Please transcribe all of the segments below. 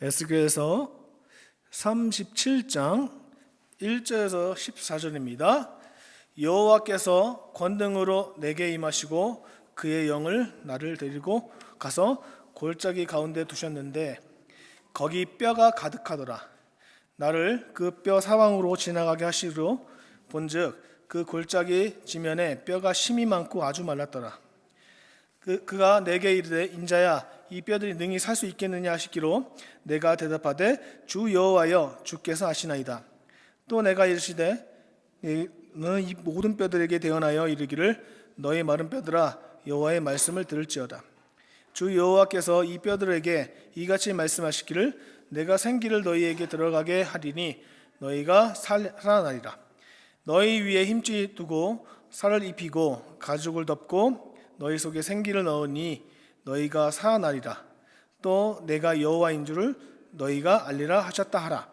에스겔서 37장 1절에서 14절입니다. 여호와께서 권능으로 내게 임하시고 그의 영을 나를 데리고 가서 골짜기 가운데 두셨는데 거기 뼈가 가득하더라. 나를 그 뼈 사방으로 지나가게 하시기로 본즉 그 골짜기 지면에 뼈가 심이 많고 아주 말랐더라. 그가 내게 이르되 인자야 이 뼈들이 능히 살 수 있겠느냐 하시기로 내가 대답하되 주 여호와여 주께서 아시나이다. 또 내가 이르시되 너는 이 모든 뼈들에게 대언하여 이르기를 너희 마른 뼈들아 여호와의 말씀을 들을지어다. 주 여호와께서 이 뼈들에게 이같이 말씀하시기를 내가 생기를 너희에게 들어가게 하리니 너희가 살아나리라. 너희 위에 힘줄 두고 살을 입히고 가죽을 덮고 너희 속에 생기를 넣으니 너희가 살아나리라. 또 내가 여호와인 줄을 너희가 알리라 하셨다 하라.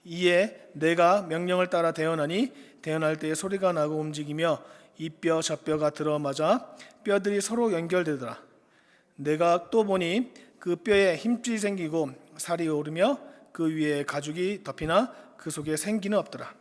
이에 내가 명령을 따라 대언하니 대언할 때에 소리가 나고 움직이며 이 뼈 저 뼈가 들어맞아 뼈들이 서로 연결되더라. 내가 또 보니 그 뼈에 힘줄이 생기고 살이 오르며 그 위에 가죽이 덮이나 그 속에 생기는 없더라.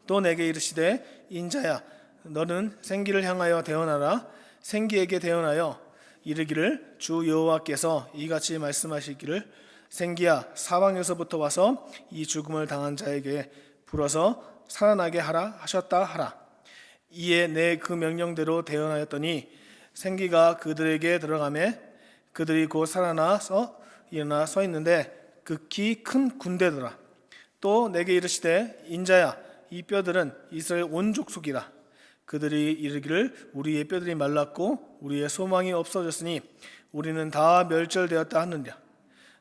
또 내게 이르시되 인자야 너는 생기를 향하여 대언하라. 생기에게 대언하여 이르기를 주 여호와께서 이같이 말씀하시기를 생기야 사방에서부터 와서 이 죽음을 당한 자에게 불어서 살아나게 하라 하셨다 하라. 이에 내 그 명령대로 대언하였더니 생기가 그들에게 들어가매 그들이 곧 살아나서 일어나 서 있는데 극히 큰 군대더라. 또 내게 이르시되 인자야 이 뼈들은 이스라엘 온 족속이라. 그들이 이르기를 우리의 뼈들이 말랐고 우리의 소망이 없어졌으니 우리는 다 멸절되었다 하느니라.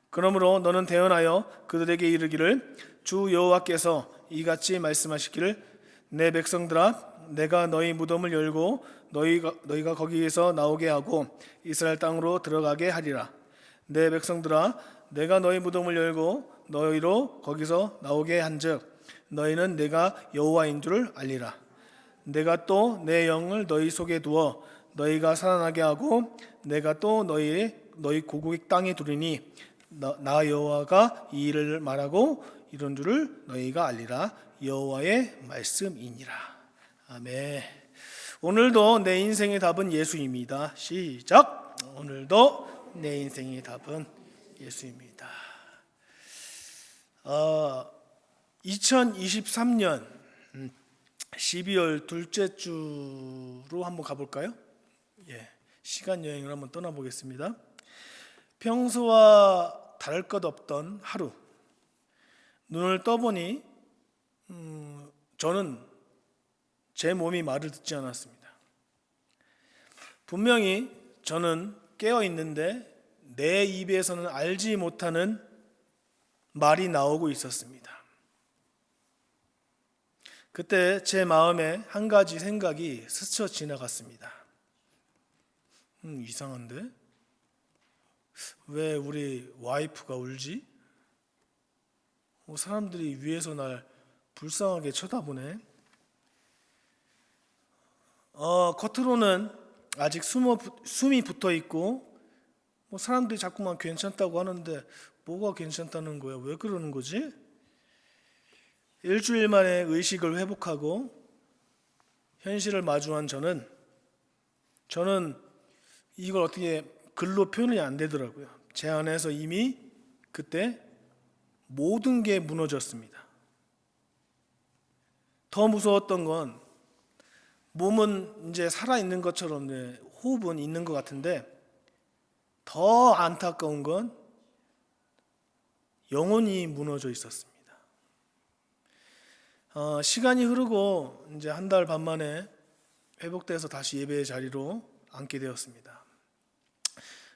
그러므로 너는 대언하여 그들에게 이르기를 주 여호와께서 이같이 말씀하시기를 내 백성들아 내가 너희 무덤을 열고 너희가 거기에서 나오게 하고 이스라엘 땅으로 들어가게 하리라. 내 백성들아 내가 너희 무덤을 열고 너희로 거기서 나오게 한즉 너희는 내가 여호와인 줄을 알리라. 내가 또 내 영을 너희 속에 두어 너희가 살아나게 하고 내가 또 너희 고국 땅에 두리니 나 여호와가 이 일을 말하고 이런 줄을 너희가 알리라. 여호와의 말씀이니라. 아멘. 오늘도 내 인생의 답은 예수입니다. 시작. 오늘도 내 인생의 답은 예수입니다. 2023년 12월 둘째 주로 한번 가볼까요? 시간 여행을 한번 떠나보겠습니다. 평소와 다를 것 없던 하루, 눈을 떠보니 저는 제 몸이 말을 듣지 않았습니다. 분명히 저는 깨어 있는데 내 입에서는 알지 못하는 말이 나오고 있었습니다. 그때 제 마음에 한 가지 생각이 스쳐 지나갔습니다. 이상한데? 왜 우리 와이프가 울지? 사람들이 위에서 날 불쌍하게 쳐다보네. 겉으로는 아직 숨이 붙어 있고 사람들이 자꾸만 괜찮다고 하는데 뭐가 괜찮다는 거야? 왜 그러는 거지? 일주일 만에 의식을 회복하고 현실을 마주한 저는 이걸 어떻게 글로 표현이 안 되더라고요. 제 안에서 이미 그때 모든 게 무너졌습니다. 더 무서웠던 건 몸은 이제 살아있는 것처럼 호흡은 있는 것 같은데 더 안타까운 건 영혼이 무너져 있었습니다. 시간이 흐르고 이제 한 달 반 만에 회복돼서 다시 예배의 자리로 앉게 되었습니다.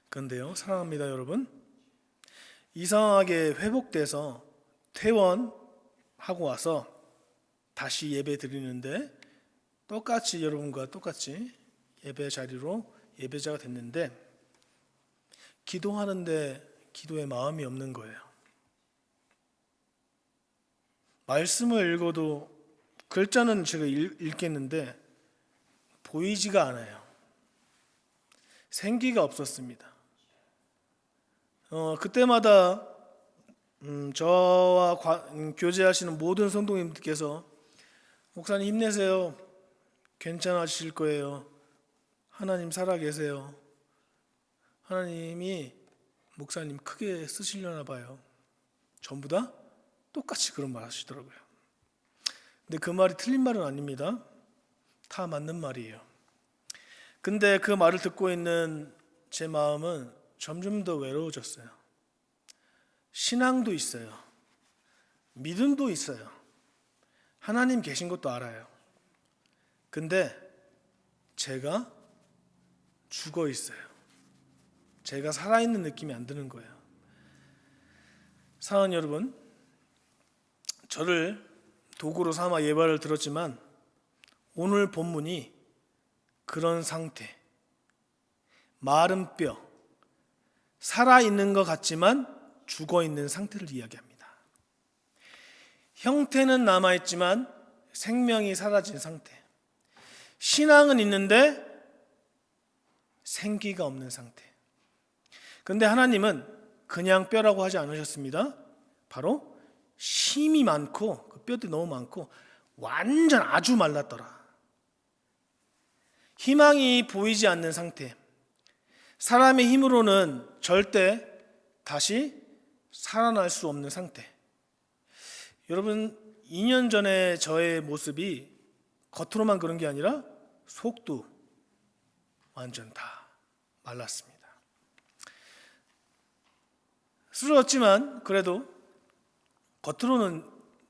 그런데요, 사랑합니다 여러분, 이상하게 회복돼서 퇴원하고 와서 다시 예배 드리는데 똑같이 여러분과 똑같이 예배 자리로 예배자가 됐는데 기도하는데 기도에 마음이 없는 거예요. 말씀을 읽어도 글자는 제가 읽겠는데 보이지가 않아요. 생기가 없었습니다. 그때마다 저와 교제하시는 모든 성도님들께서 목사님 힘내세요. 괜찮아지실 거예요. 하나님 살아계세요. 하나님이 목사님 크게 쓰시려나 봐요. 전부 다 똑같이 그런 말 하시더라고요. 근데 그 말이 틀린 말은 아닙니다. 다 맞는 말이에요. 근데 그 말을 듣고 있는 제 마음은 점점 더 외로워졌어요. 신앙도 있어요. 믿음도 있어요. 하나님 계신 것도 알아요. 근데 제가 죽어 있어요. 제가 살아있는 느낌이 안 드는 거예요. 사랑하는 여러분, 저를 도구로 삼아 예발을 들었지만 오늘 본문이 그런 상태, 마른 뼈, 살아있는 것 같지만 죽어있는 상태를 이야기합니다. 형태는 남아있지만 생명이 사라진 상태. 신앙은 있는데 생기가 없는 상태. 근데 하나님은 그냥 뼈라고 하지 않으셨습니다. 바로 힘이 많고 그 뼈들이 너무 많고 완전 아주 말랐더라. 희망이 보이지 않는 상태. 사람의 힘으로는 절대 다시 살아날 수 없는 상태. 여러분, 2년 전에 저의 모습이 겉으로만 그런 게 아니라 속도 완전 다 말랐습니다. 쓰러졌지만 그래도 겉으로는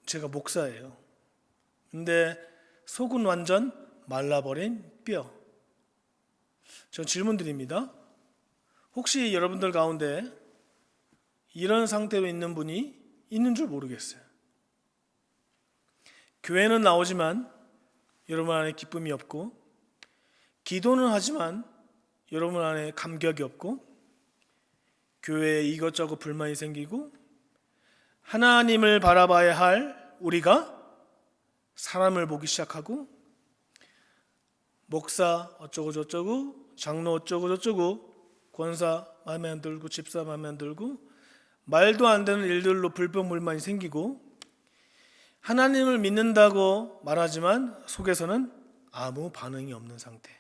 제가 목사예요. 근데 속은 완전 말라버린 뼈. 전 질문 드립니다. 혹시 여러분들 가운데 이런 상태로 있는 분이 있는 줄 모르겠어요. 교회는 나오지만 여러분 안에 기쁨이 없고, 기도는 하지만 여러분 안에 감격이 없고, 교회에 이것저것 불만이 생기고, 하나님을 바라봐야 할 우리가 사람을 보기 시작하고, 목사 어쩌고 저쩌고, 장로 어쩌고 저쩌고, 권사 마음에 안 들고, 집사 마음에 안 들고, 말도 안 되는 일들로 불평불만이 생기고, 하나님을 믿는다고 말하지만 속에서는 아무 반응이 없는 상태.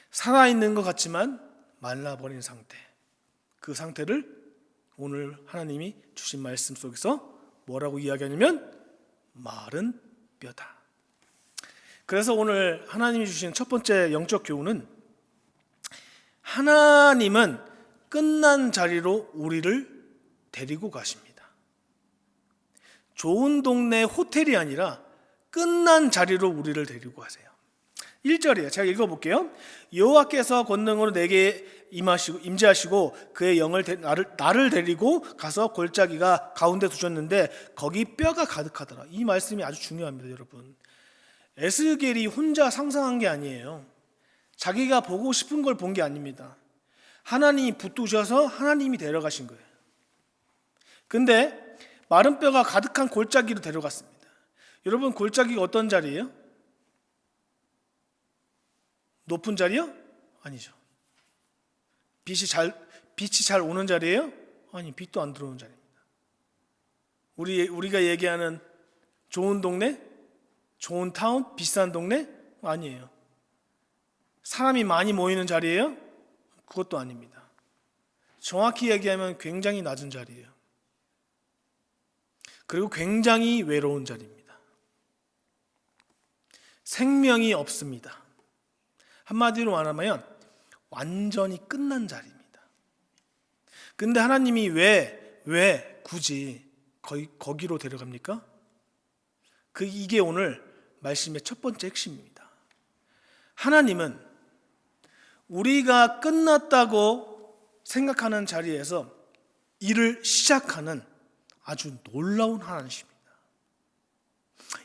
살아있는 것 같지만 말라버린 상태. 그 상태를 오늘 하나님이 주신 말씀 속에서 뭐라고 이야기하냐면 마른 뼈다. 그래서 오늘 하나님이 주신 첫 번째 영적 교훈은 하나님은 끝난 자리로 우리를 데리고 가십니다. 좋은 동네 호텔이 아니라 끝난 자리로 우리를 데리고 가세요. 1절이에요. 제가 읽어볼게요. 여호와께서 권능으로 내게 임재하시고 그의 영을 나를 데리고 가서 골짜기가 가운데 두셨는데 거기 뼈가 가득하더라. 이 말씀이 아주 중요합니다, 여러분. 에스겔이 혼자 상상한 게 아니에요. 자기가 보고 싶은 걸 본 게 아닙니다. 하나님이 붙드셔서 하나님이 데려가신 거예요. 근데 마른 뼈가 가득한 골짜기로 데려갔습니다. 여러분, 골짜기가 어떤 자리예요? 높은 자리요? 아니죠. 빛이 잘 오는 자리예요? 아니, 빛도 안 들어오는 자리입니다. 우리가 얘기하는 좋은 동네? 좋은 타운? 비싼 동네? 아니에요. 사람이 많이 모이는 자리예요? 그것도 아닙니다. 정확히 얘기하면 굉장히 낮은 자리예요. 그리고 굉장히 외로운 자리입니다. 생명이 없습니다. 한마디로 말하면 완전히 끝난 자리입니다. 근데 하나님이 왜 굳이 거기로 데려갑니까? 이게 오늘 말씀의 첫 번째 핵심입니다. 하나님은 우리가 끝났다고 생각하는 자리에서 일을 시작하는 아주 놀라운 하나님이십니다.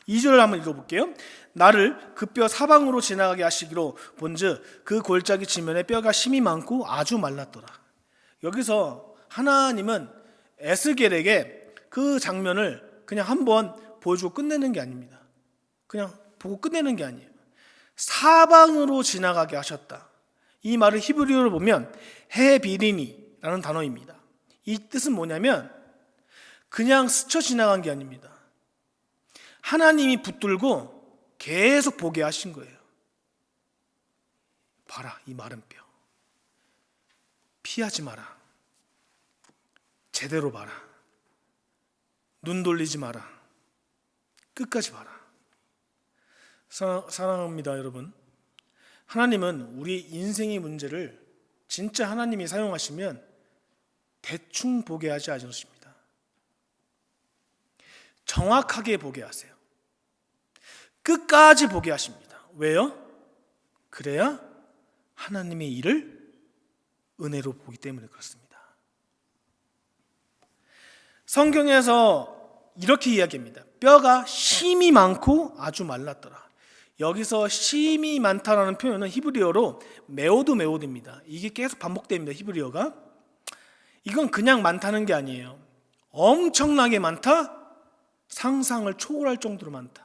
2절을 한번 읽어볼게요. 나를 그 뼈 사방으로 지나가게 하시기로 본즉 그 골짜기 지면에 뼈가 심이 많고 아주 말랐더라. 여기서 하나님은 에스겔에게 그 장면을 그냥 한번 보여주고 끝내는 게 아닙니다. 그냥 보고 끝내는 게 아니에요. 사방으로 지나가게 하셨다. 이 말을 히브리어로 보면 헤비리니라는 단어입니다. 이 뜻은 뭐냐면 그냥 스쳐 지나간 게 아닙니다. 하나님이 붙들고 계속 보게 하신 거예요. 봐라, 이 마른 뼈. 피하지 마라. 제대로 봐라. 눈 돌리지 마라. 끝까지 봐라. 사랑합니다, 여러분. 하나님은 우리 인생의 문제를 진짜 하나님이 사용하시면 대충 보게 하지 않으십니다. 정확하게 보게 하세요. 끝까지 보게 하십니다. 왜요? 그래야 하나님의 일을 은혜로 보기 때문에 그렇습니다. 성경에서 이렇게 이야기합니다. 뼈가 심이 많고 아주 말랐더라. 여기서 심이 많다라는 표현은 히브리어로 메오드입니다. 이게 계속 반복됩니다. 히브리어가. 이건 그냥 많다는 게 아니에요. 엄청나게 많다? 상상을 초월할 정도로 많다.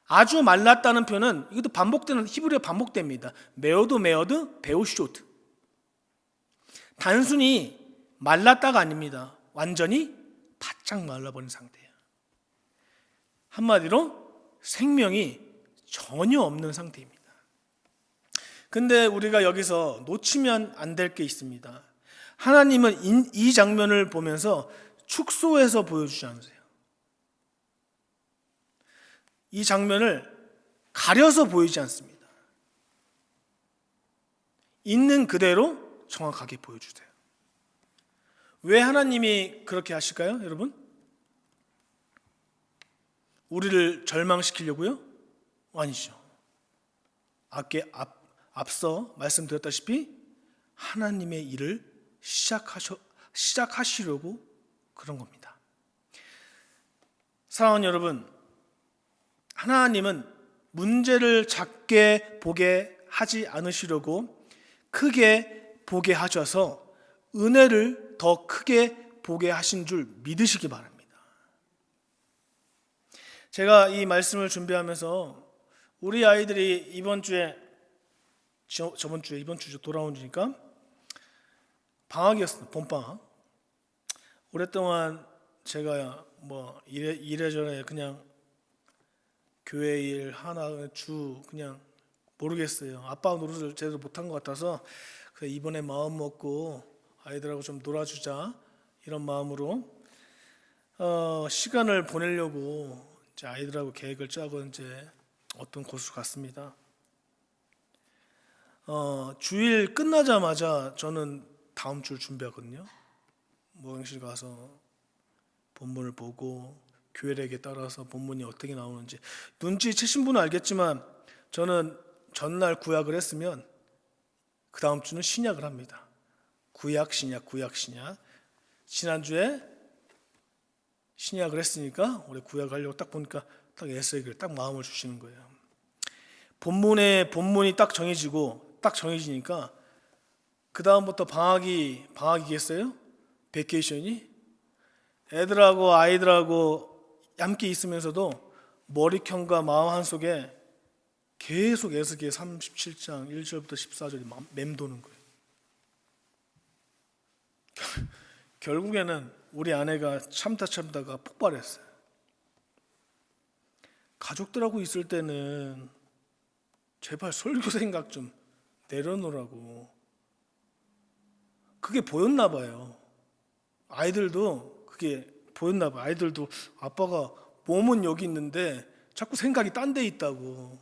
아주 말랐다는 표현은 이것도 반복되는, 히브리어 반복됩니다. 메오드, 베우쇼트. 단순히 말랐다가 아닙니다. 완전히 바짝 말라버린 상태예요. 한마디로 생명이 전혀 없는 상태입니다. 근데 우리가 여기서 놓치면 안 될 게 있습니다. 하나님은 이 장면을 보면서 축소해서 보여주지 않으세요. 이 장면을 가려서 보이지 않습니다. 있는 그대로 정확하게 보여주세요. 왜 하나님이 그렇게 하실까요, 여러분? 우리를 절망시키려고요? 아니죠. 앞서 말씀드렸다시피 하나님의 일을 시작하시려고 그런 겁니다. 사랑하는 여러분, 하나님은 문제를 작게 보게 하지 않으시려고 크게 보게 하셔서 은혜를 더 크게 보게 하신 줄 믿으시기 바랍니다. 제가 이 말씀을 준비하면서 우리 아이들이 이번 주에 돌아온 주니까 방학이었어요. 봄방학. 오랫동안 제가 이래저래 그냥 교회 일 하나 그냥 모르겠어요. 아빠 노릇을 제대로 못한 것 같아서 이번에 마음 먹고 아이들하고 좀 놀아주자 이런 마음으로 시간을 보내려고 이제 아이들하고 계획을 짜고 이제 어떤 곳으로 갔습니다. 주일 끝나자마자 저는 다음 주를 준비하거든요. 모형실 가서 본문을 보고 교회력에 따라서 본문이 어떻게 나오는지 눈치채신 분은 알겠지만 저는 전날 구약을 했으면 그 다음 주는 신약을 합니다. 구약 신약. 지난주에 신약을 했으니까 올해 구약을 하려고 딱 보니까 딱 에스겔 딱 마음을 주시는 거예요. 본문이 딱 정해지니까 그 다음부터 방학이겠어요? 베케이션이 아이들하고 함께 있으면서도 머리켠과 마음 한속에 계속 에스겔 37장 1절부터 14절이 맴도는 거예요. 결국에는 우리 아내가 참다가 폭발했어요. 가족들하고 있을 때는 제발 설교 생각 좀 내려놓으라고. 그게 보였나 봐요. 아이들도 그게 보였나 봐요. 아이들도 아빠가 몸은 여기 있는데 자꾸 생각이 딴 데 있다고.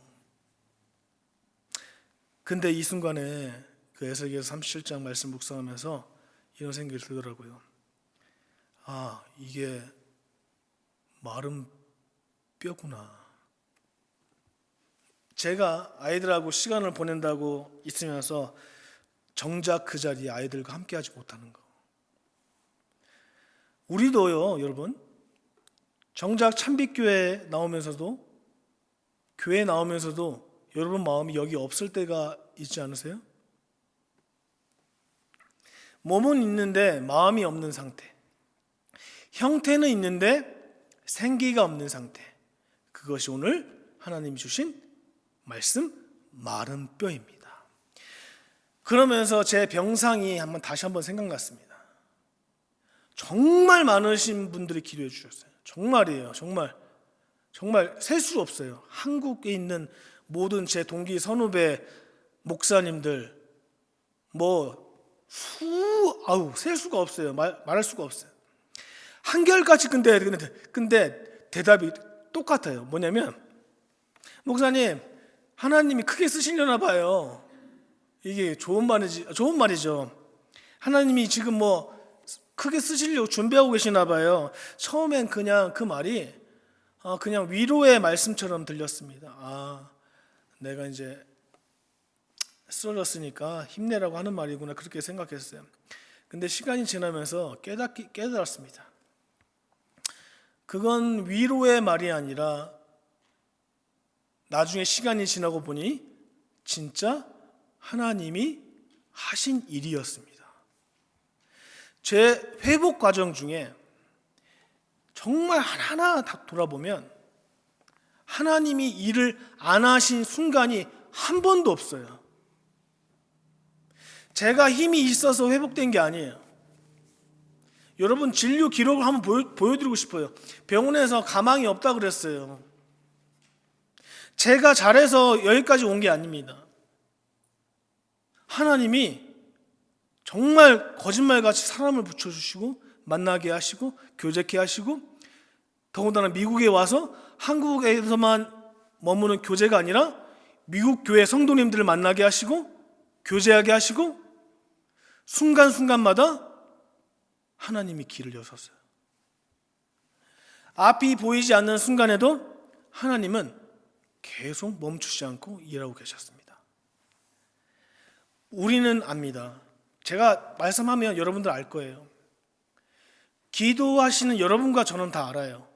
근데 이 순간에 그 에스겔 37장 말씀 묵상하면서 이런 생각이 들더라고요. 이게 마른 뼈구나. 제가 아이들하고 시간을 보낸다고 있으면서 정작 그 자리에 아이들과 함께하지 못하는 거. 우리도요, 여러분, 정작 참빛교회 교회 나오면서도 여러분 마음이 여기 없을 때가 있지 않으세요? 몸은 있는데 마음이 없는 상태. 형태는 있는데 생기가 없는 상태. 그것이 오늘 하나님이 주신 말씀 마른 뼈입니다. 그러면서 제 병상이 다시 한번 생각났습니다. 정말 많으신 분들이 기도해 주셨어요. 정말이에요. 정말 셀 수 없어요. 한국에 있는 모든 제 동기 선후배 목사님들 셀 수가 없어요. 말할 수가 없어요. 한결같이 근데 대답이 똑같아요. 뭐냐면, 목사님, 하나님이 크게 쓰시려나 봐요. 이게 좋은 말이죠. 하나님이 지금 크게 쓰시려고 준비하고 계시나 봐요. 처음엔 그냥 그 말이 그냥 위로의 말씀처럼 들렸습니다. 내가 이제 쓰러졌으니까 힘내라고 하는 말이구나, 그렇게 생각했어요. 근데 시간이 지나면서 깨달았습니다. 그건 위로의 말이 아니라 나중에 시간이 지나고 보니 진짜 하나님이 하신 일이었습니다. 제 회복 과정 중에 정말 하나하나 다 돌아보면 하나님이 일을 안 하신 순간이 한 번도 없어요. 제가 힘이 있어서 회복된 게 아니에요. 여러분, 진료 기록을 한번 보여드리고 싶어요. 병원에서 가망이 없다 그랬어요. 제가 잘해서 여기까지 온 게 아닙니다. 하나님이 정말 거짓말같이 사람을 붙여주시고 만나게 하시고 교제케 하시고, 더군다나 미국에 와서 한국에서만 머무는 교제가 아니라 미국 교회 성도님들을 만나게 하시고 교제하게 하시고, 순간순간마다 하나님이 길을 여셨어요. 앞이 보이지 않는 순간에도 하나님은 계속 멈추지 않고 일하고 계셨습니다. 우리는 압니다. 제가 말씀하면 여러분들 알 거예요. 기도하시는 여러분과 저는 다 알아요.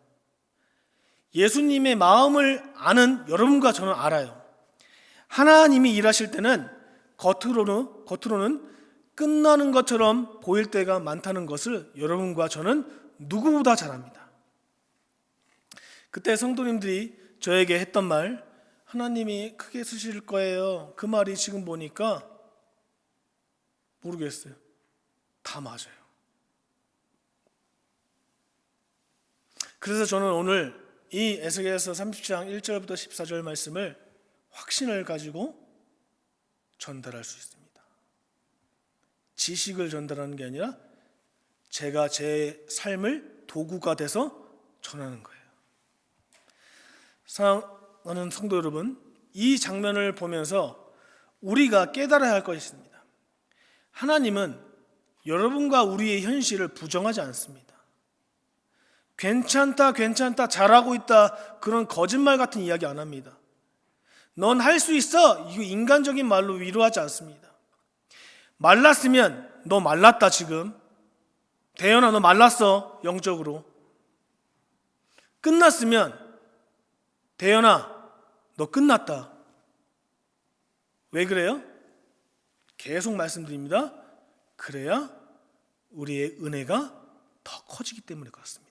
예수님의 마음을 아는 여러분과 저는 알아요. 하나님이 일하실 때는 겉으로는 끝나는 것처럼 보일 때가 많다는 것을 여러분과 저는 누구보다 잘 압니다. 그때 성도님들이 저에게 했던 말, 하나님이 크게 쓰실 거예요, 그 말이 지금 보니까 모르겠어요. 다 맞아요. 그래서 저는 오늘 이 에스겔서 30장 1절부터 14절 말씀을 확신을 가지고 전달할 수 있습니다. 지식을 전달하는 게 아니라 제가 제 삶을 도구가 돼서 전하는 거예요. 사랑하는 성도 여러분, 이 장면을 보면서 우리가 깨달아야 할 것이 있습니다. 하나님은 여러분과 우리의 현실을 부정하지 않습니다. 괜찮다, 잘하고 있다, 그런 거짓말 같은 이야기 안 합니다. 넌 할 수 있어, 이거 인간적인 말로 위로하지 않습니다. 말랐으면 너 말랐다, 지금 대현아 너 말랐어, 영적으로. 끝났으면 대현아 너 끝났다. 왜 그래요? 계속 말씀드립니다. 그래야 우리의 은혜가 더 커지기 때문에 그렇습니다.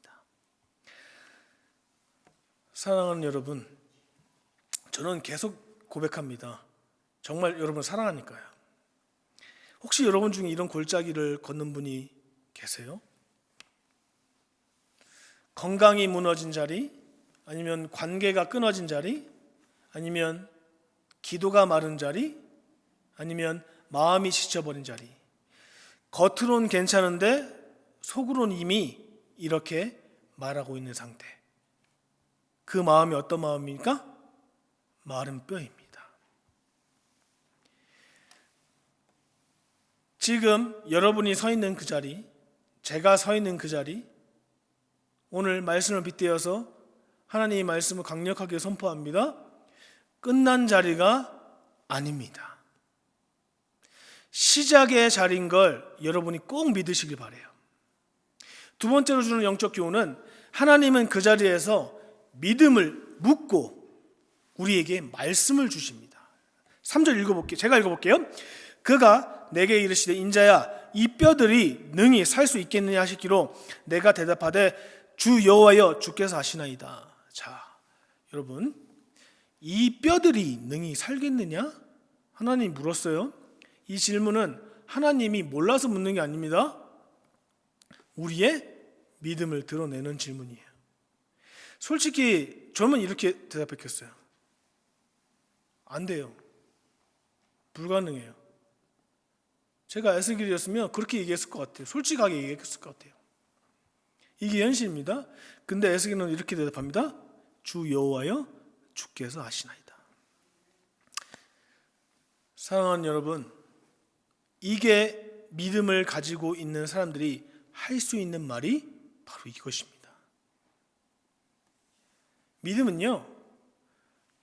사랑하는 여러분, 저는 계속 고백합니다. 정말 여러분 사랑하니까요. 혹시 여러분 중에 이런 골짜기를 걷는 분이 계세요? 건강이 무너진 자리, 아니면 관계가 끊어진 자리, 아니면 기도가 마른 자리, 아니면 마음이 지쳐버린 자리. 겉으론 괜찮은데 속으론 이미 이렇게 말하고 있는 상태. 그 마음이 어떤 마음입니까? 마른 뼈입니다. 지금 여러분이 서 있는 그 자리, 제가 서 있는 그 자리, 오늘 말씀을 빗대어서 하나님의 말씀을 강력하게 선포합니다. 끝난 자리가 아닙니다. 시작의 자리인 걸 여러분이 꼭 믿으시길 바라요. 두 번째로 주는 영적 교훈은, 하나님은 그 자리에서 믿음을 묻고 우리에게 말씀을 주십니다. 3절 읽어볼게요. 제가 읽어볼게요. 그가 내게 이르시되 인자야, 이 뼈들이 능히 살 수 있겠느냐 하시기로 내가 대답하되 주 여호와여 주께서 아시나이다. 자, 여러분, 이 뼈들이 능히 살겠느냐? 하나님이 물었어요. 이 질문은 하나님이 몰라서 묻는 게 아닙니다. 우리의 믿음을 드러내는 질문이에요. 솔직히 저는 이렇게 대답했겠어요. 안 돼요. 불가능해요. 제가 에스겔이었으면 그렇게 얘기했을 것 같아요. 솔직하게 얘기했을 것 같아요. 이게 현실입니다. 근데 에스겔은 이렇게 대답합니다. 주 여호와여 주께서 아시나이다. 사랑하는 여러분, 이게 믿음을 가지고 있는 사람들이 할 수 있는 말이 바로 이것입니다. 믿음은요,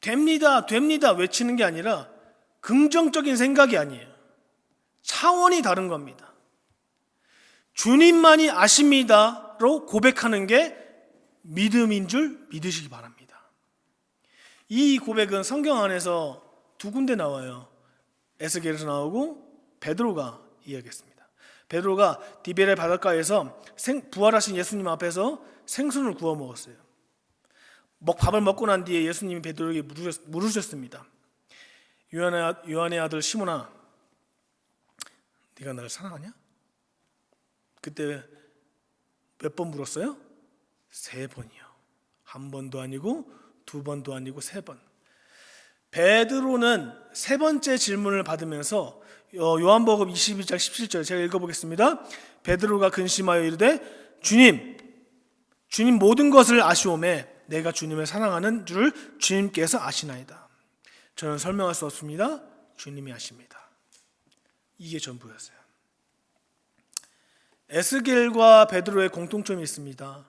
됩니다 외치는 게 아니라 긍정적인 생각이 아니에요. 차원이 다른 겁니다. 주님만이 아십니다로 고백하는 게 믿음인 줄 믿으시기 바랍니다. 이 고백은 성경 안에서 두 군데 나와요. 에스겔에서 나오고 베드로가 이야기했습니다. 베드로가 디베레 바닷가에서 부활하신 예수님 앞에서 생선을 구워 먹었어요. 밥을 먹고 난 뒤에 예수님이 베드로에게 물으셨습니다. 요한의 아들 시몬아, 네가 나를 사랑하냐? 그때 몇 번 물었어요? 3번이요. 한 번도 아니고 2번도 아니고 3번. 베드로는 3번째 질문을 받으면서 요한복음 22장 17절 제가 읽어보겠습니다. 베드로가 근심하여 이르되 주님 모든 것을 아시오매 내가 주님을 사랑하는 줄 주님께서 아시나이다. 저는 설명할 수 없습니다. 주님이 아십니다. 이게 전부였어요. 에스겔과 베드로의 공통점이 있습니다.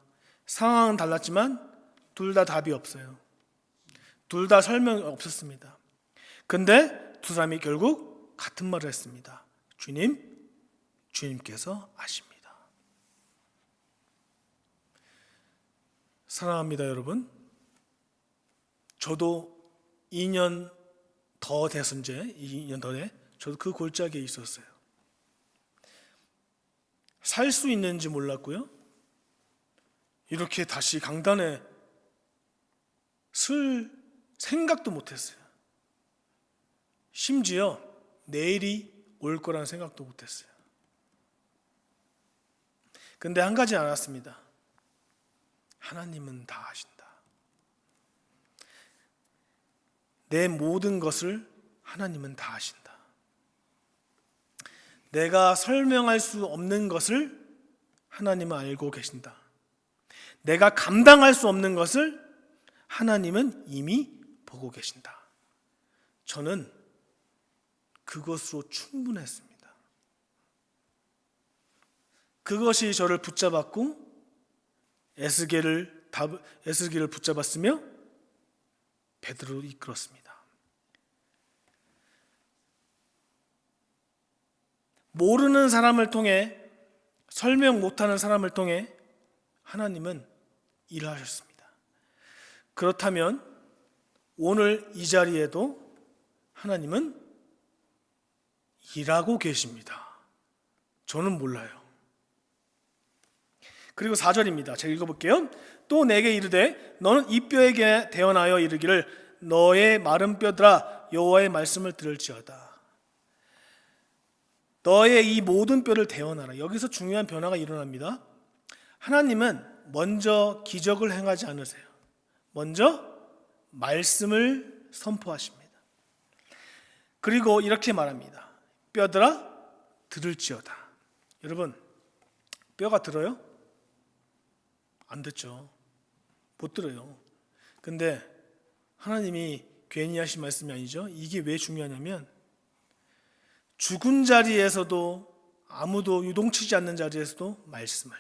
상황은 달랐지만 둘 다 답이 없어요. 둘 다 설명이 없었습니다. 근데 두 사람이 결국 같은 말을 했습니다. 주님께서 아십니다. 사랑합니다, 여러분. 저도 2년 더 됐은제 2년 더 돼. 저도 그 골짜기에 있었어요. 살 수 있는지 몰랐고요. 이렇게 다시 강단에 쓸 생각도 못했어요. 심지어 내일이 올 거라는 생각도 못했어요. 근데 한 가지 알았습니다. 하나님은 다 아신다. 내 모든 것을 하나님은 다 아신다. 내가 설명할 수 없는 것을 하나님은 알고 계신다. 내가 감당할 수 없는 것을 하나님은 이미 보고 계신다. 저는 그것으로 충분했습니다. 그것이 저를 붙잡았고 에스겔을 붙잡았으며 베드로를 이끌었습니다. 모르는 사람을 통해, 설명 못하는 사람을 통해 하나님은 일하셨습니다. 그렇다면 오늘 이 자리에도 하나님은 일하고 계십니다. 저는 몰라요. 그리고 4절입니다. 제가 읽어볼게요. 또 내게 이르되 너는 이 뼈에게 대언하여 이르기를 너의 마른 뼈들아 여호와의 말씀을 들을지어다. 너의 이 모든 뼈를 대언하라. 여기서 중요한 변화가 일어납니다. 하나님은 먼저 기적을 행하지 않으세요. 먼저 말씀을 선포하십니다. 그리고 이렇게 말합니다. 뼈들아 들을지어다. 여러분, 뼈가 들어요? 안 듣죠. 못 들어요. 근데 하나님이 괜히 하신 말씀이 아니죠. 이게 왜 중요하냐면 죽은 자리에서도 아무도 유동치지 않는 자리에서도 말씀을,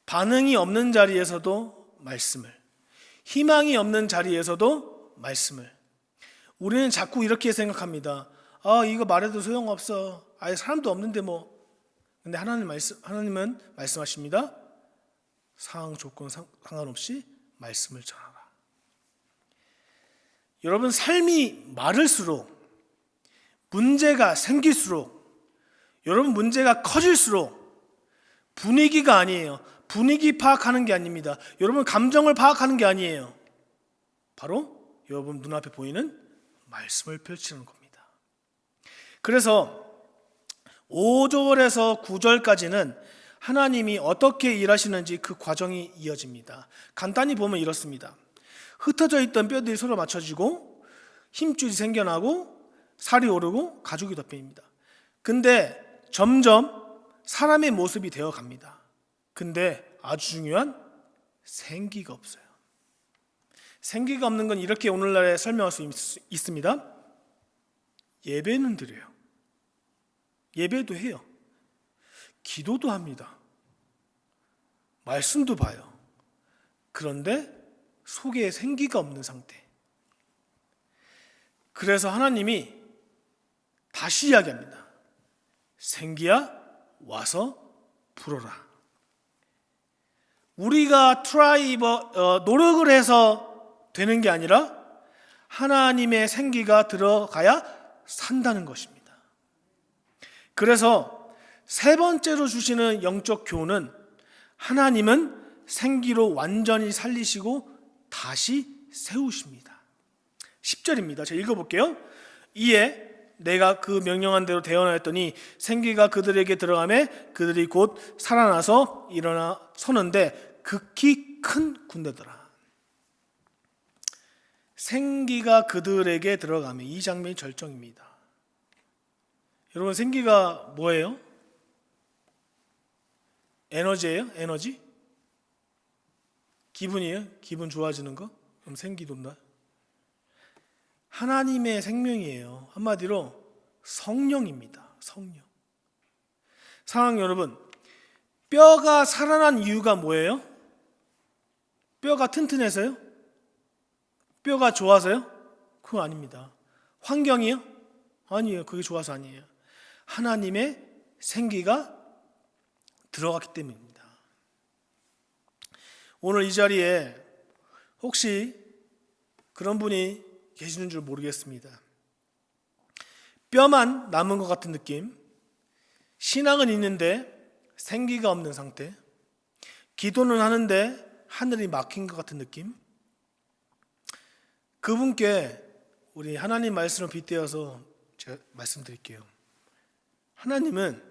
반응이 없는 자리에서도 말씀을, 희망이 없는 자리에서도 말씀을. 우리는 자꾸 이렇게 생각합니다. 이거 말해도 소용없어. 아예 사람도 없는데 뭐. 근데 하나님은 말씀하십니다. 상황 조건 상관없이 말씀을 전하라. 여러분, 삶이 많을수록, 문제가 생길수록, 여러분 문제가 커질수록 분위기가 아니에요. 분위기 파악하는 게 아닙니다. 여러분 감정을 파악하는 게 아니에요. 바로 여러분 눈앞에 보이는 말씀을 펼치는 겁니다. 그래서 5절에서 9절까지는 하나님이 어떻게 일하시는지 그 과정이 이어집니다. 간단히 보면 이렇습니다. 흩어져 있던 뼈들이 서로 맞춰지고 힘줄이 생겨나고 살이 오르고 가죽이 덮여집니다. 근데 점점 사람의 모습이 되어 갑니다. 근데 아주 중요한 생기가 없어요. 생기가 없는 건 이렇게 오늘날에 설명할 수 있습니다. 예배는 드려요. 예배도 해요. 기도도 합니다. 말씀도 봐요. 그런데 속에 생기가 없는 상태. 그래서 하나님이 다시 이야기합니다. 생기야 와서 불어라. 우리가 노력을 해서 되는 게 아니라 하나님의 생기가 들어가야 산다는 것입니다. 그래서 세 번째로 주시는 영적 교훈은 하나님은 생기로 완전히 살리시고 다시 세우십니다. 10절입니다. 제가 읽어볼게요. 이에 내가 그 명령한 대로 대언하였더니 생기가 그들에게 들어가매 그들이 곧 살아나서 일어나 서는데 극히 큰 군대더라. 생기가 그들에게 들어가매, 이 장면이 절정입니다. 여러분, 생기가 뭐예요? 에너지예요? 에너지? 기분이에요? 기분 좋아지는 거? 그럼 생기 돈다. 하나님의 생명이에요. 한마디로 성령입니다. 성령. 사랑하는 여러분, 뼈가 살아난 이유가 뭐예요? 뼈가 튼튼해서요? 뼈가 좋아서요? 그거 아닙니다. 환경이요? 아니에요. 그게 좋아서 아니에요. 하나님의 생기가 들어갔기 때문입니다. 오늘 이 자리에 혹시 그런 분이 계시는 줄 모르겠습니다. 뼈만 남은 것 같은 느낌, 신앙은 있는데 생기가 없는 상태, 기도는 하는데 하늘이 막힌 것 같은 느낌, 그분께 우리 하나님 말씀을 빗대어서 제가 말씀드릴게요. 하나님은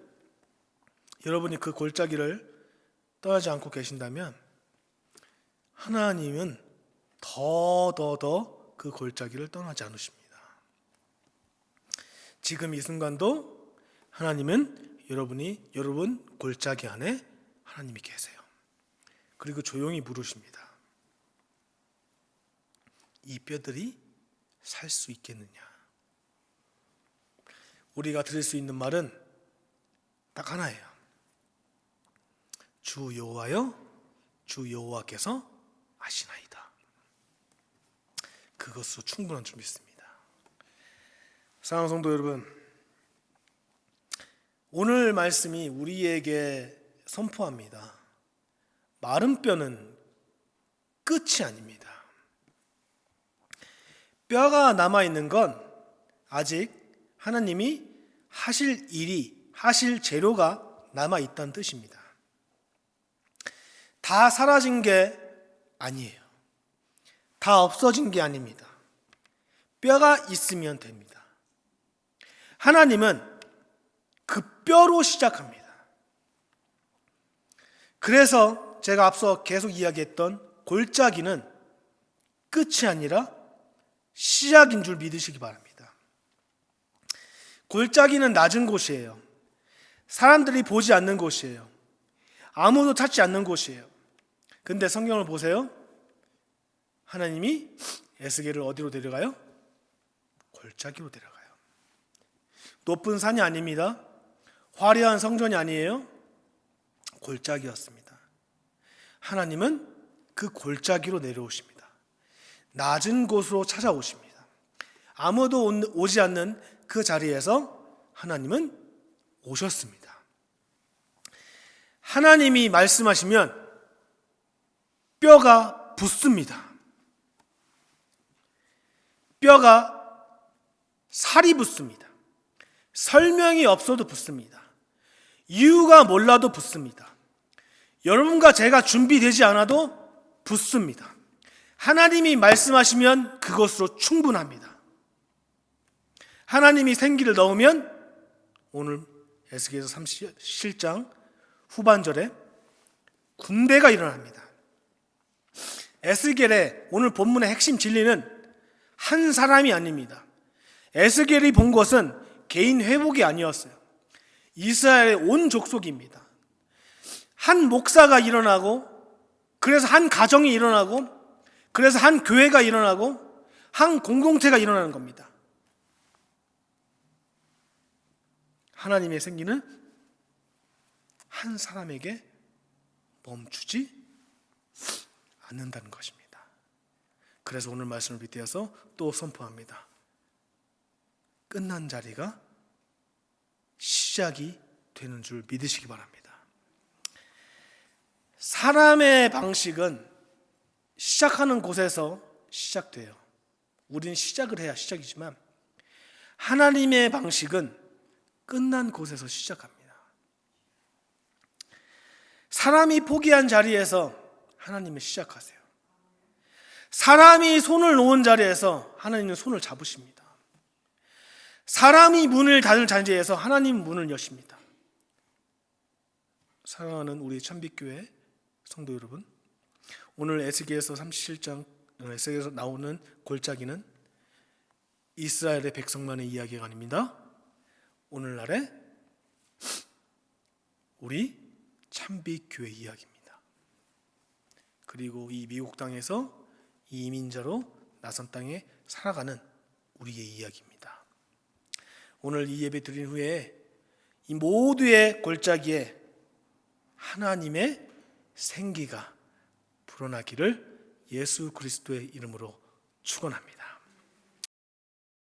여러분이 그 골짜기를 떠나지 않고 계신다면 하나님은 더 그 골짜기를 떠나지 않으십니다. 지금 이 순간도 하나님은 여러분 골짜기 안에 하나님이 계세요. 그리고 조용히 물으십니다. 이 뼈들이 살 수 있겠느냐? 우리가 드릴 수 있는 말은 딱 하나예요. 주 여호와여, 주 여호와께서 아시나이다. 그것으로 충분한 줄 믿습니다. 사랑하는 성도 여러분, 오늘 말씀이 우리에게 선포합니다. 마른 뼈는 끝이 아닙니다. 뼈가 남아있는 건 아직 하나님이 하실 일이, 하실 재료가 남아있다는 뜻입니다. 다 사라진 게 아니에요. 다 없어진 게 아닙니다. 뼈가 있으면 됩니다. 하나님은 그 뼈로 시작합니다. 그래서 제가 앞서 계속 이야기했던 골짜기는 끝이 아니라 시작인 줄 믿으시기 바랍니다. 골짜기는 낮은 곳이에요. 사람들이 보지 않는 곳이에요. 아무도 찾지 않는 곳이에요. 근데 성경을 보세요. 하나님이 에스겔을 어디로 데려가요? 골짜기로 데려가요. 높은 산이 아닙니다. 화려한 성전이 아니에요. 골짜기였습니다. 하나님은 그 골짜기로 내려오십니다. 낮은 곳으로 찾아오십니다. 아무도 오지 않는 그 자리에서 하나님은 오셨습니다. 하나님이 말씀하시면 뼈가 붙습니다. 뼈가 살이 붙습니다. 설명이 없어도 붙습니다. 이유가 몰라도 붙습니다. 여러분과 제가 준비되지 않아도 붙습니다. 하나님이 말씀하시면 그것으로 충분합니다. 하나님이 생기를 넣으면 오늘 에스겔서 37장 후반절에 군대가 일어납니다. 에스겔의 오늘 본문의 핵심 진리는 한 사람이 아닙니다. 에스겔이 본 것은 개인 회복이 아니었어요. 이스라엘의 온 족속입니다. 한 목사가 일어나고, 그래서 한 가정이 일어나고, 그래서 한 교회가 일어나고, 한 공동체가 일어나는 겁니다. 하나님의 생기는 한 사람에게 멈추지 않는다는 것입니다. 그래서 오늘 말씀을 빗대어서 또 선포합니다. 끝난 자리가 시작이 되는 줄 믿으시기 바랍니다. 사람의 방식은 시작하는 곳에서 시작돼요. 우리는 시작을 해야 시작이지만 하나님의 방식은 끝난 곳에서 시작합니다. 사람이 포기한 자리에서 하나님은 시작하세요. 사람이 손을 놓은 자리에서 하나님은 손을 잡으십니다. 사람이 문을 닫을 자리에서 하나님은 문을 여십니다. 사랑하는 우리 참빛교회 성도 여러분, 오늘 에스겔서 37장 에스겔에서 나오는 골짜기는 이스라엘의 백성만의 이야기가 아닙니다. 오늘날의 우리 참빛교회 이야기입니다. 그리고 이 미국 땅에서 이민자로 낯선 땅에 살아가는 우리의 이야기입니다. 오늘 이 예배 드린 후에 이 모두의 골짜기에 하나님의 생기가 불어나기를 예수 그리스도의 이름으로 축원합니다.